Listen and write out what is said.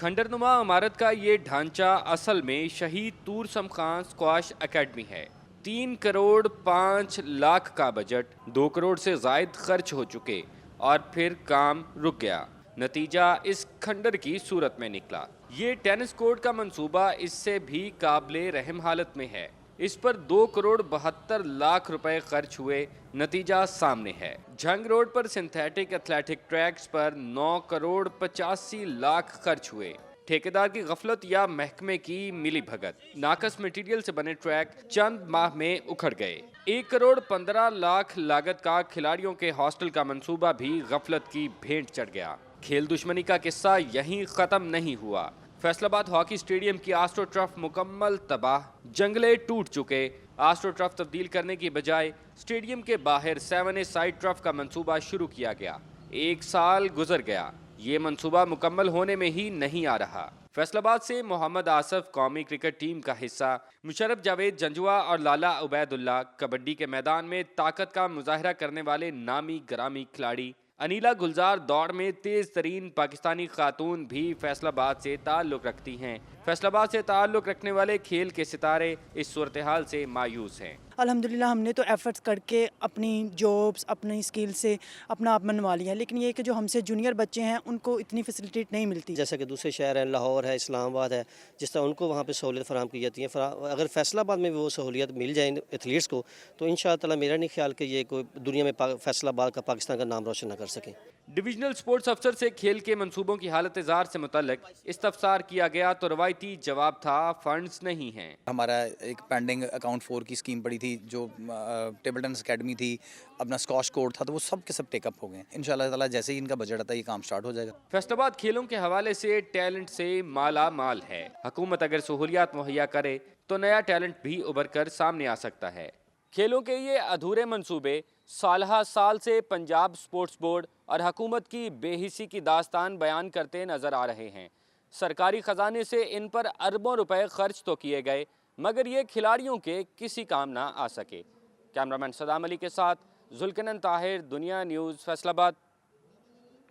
खंडरनुमा इमारत का ये ढांचा असल में शहीद तूरसम खान स्क्वाश एकेडमी है। 3 करोड़ 5 लाख का बजट, 2 करोड़ से जायद खर्च हो चुके और फिर काम रुक गया। नतीजा इस खंडर की सूरत में निकला। ये टेनिस कोर्ट का मंसूबा इससे भी काबिले रहम हालत में है। इस पर 2 करोड़ 72 लाख रुपए खर्च हुए। नतीजा सामने है। झंग रोड पर सिंथेटिक एथलेटिक ट्रैक्स पर 9 करोड़ 85 लाख खर्च हुए। ठेकेदार की गफलत या महकमे की मिली भगत, नाकस मटेरियल से बने ट्रैक चंद माह में उखड़ गए। 1 करोड़ 15 लाख लागत का खिलाड़ियों के हॉस्टल का मंसूबा भी गफलत की भेंट चढ़ गया। खेल दुश्मनी का किस्सा यहीं खत्म नहीं हुआ। फैसलाबाद हॉकी स्टेडियम की आस्ट्रो ट्रफ मुकम्मल तबाह, जंगले टूट चुके। आस्ट्रो ट्रफ तब्दील करने की बजाय स्टेडियम के बाहर 7A साइड ट्रफ का मंसूबा शुरू किया गया। 1 साल गुजर गया, ये मंसूबा मुकम्मल होने में ही नहीं आ रहा। फैसलाबाद से मोहम्मद आसफ कौमी क्रिकेट टीम का हिस्सा, मुशर्रफ जावेद जंजुआ और लाला उबैदुल्ला कबड्डी के मैदान में ताकत का मुजाहरा करने वाले नामी ग्रामी खिलाड़ी। अनीला गुलजार दौड़ में तेज तरीन पाकिस्तानी खातून भी फैसलाबाद से ताल्लुक रखती हैं। फैसलाबाद से ताल्लुक रखने वाले खेल के सितारे इस सूरत हाल से मायूस हैं। अल्हम्दुलिल्लाह हमने तो एफ़र्ट्स करके अपनी जॉब्स, अपनी स्किल से अपना आप मनवा लिया, लेकिन ये कि जो हमसे जूनियर बच्चे हैं उनको इतनी फैसिलिटी नहीं मिलती। जैसा कि दूसरे शहर हैं, लाहौर है, इस्लामाबाद है, जिस तरह उनको वहाँ पे सहूलियत फराहम की जाती है। अगर फैसलाबाद में वो सहूलियत मिल जाए एथलीट्स को, तो इंशाअल्लाह ताला मेरा नहीं ख्याल कि ये कोई दुनिया में फैसलाबाद का, पाकिस्तान का नाम रोशन न कर सके। डिविजनल स्पोर्ट्स अफसर से खेल के मंसूबों की हालत जार से मुतल्लिक इस्तफसार किया गया तो रवायती जवाब था फंड्स नहीं हैं। हमारा एक पेंडिंग अकाउंट 4 की स्कीम पड़ी थी, जो टेबल टेनिस अकेडमी थी, अपना स्कॉश कोर्ट था, तो वो सब के सब टेकअप हो गए। इंशाल्लाह ताला जैसे ही इनका बजट आता है ये काम स्टार्ट हो जाएगा। फैसलाबाद खेलों के हवाले से टैलेंट से माला माल है। हुकूमत अगर सहूलियात मुहैया करे तो नया टैलेंट भी उभर कर सामने आ सकता है। खेलों के ये अधूरे मंसूबे सालहा साल से पंजाब स्पोर्ट्स बोर्ड और हुकूमत की बेहिसी की दास्तान बयान करते नजर आ रहे हैं। सरकारी खजाने से इन पर अरबों रुपए खर्च तो किए गए, मगर ये खिलाड़ियों के किसी काम ना आ सके। कैमरामैन सदाम अली के साथ जुल्कनन ताहिर, दुनिया न्यूज़, फैसलाबाद।